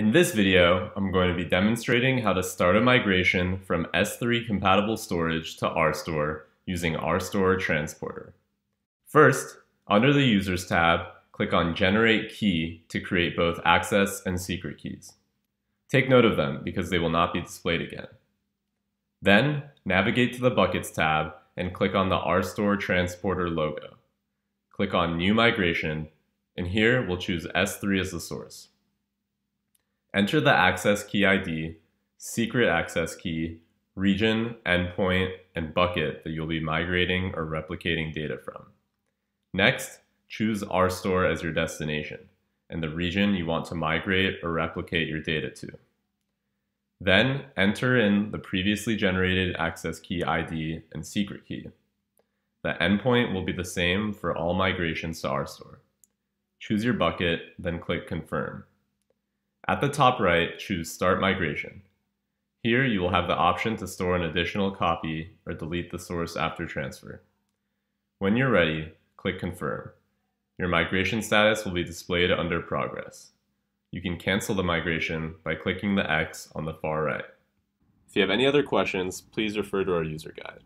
In this video, I'm going to be demonstrating how to start a migration from S3 compatible storage to RSTOR using RSTOR Transporter. First, under the Users tab, click on Generate Key to create both access and secret keys. Take note of them because they will not be displayed again. Then, navigate to the Buckets tab and click on the RSTOR Transporter logo. Click on New Migration, and here we'll choose S3 as the source. Enter the access key ID, secret access key, region, endpoint, and bucket that you'll be migrating or replicating data from. Next, choose RSTOR as your destination and the region you want to migrate or replicate your data to. Then, enter in the previously generated access key ID and secret key. The endpoint will be the same for all migrations to RSTOR. Choose your bucket, then click Confirm. At the top right, choose Start Migration. Here you will have the option to store an additional copy or delete the source after transfer. When you're ready, click Confirm. Your migration status will be displayed under Progress. You can cancel the migration by clicking the X on the far right. If you have any other questions, please refer to our user guide.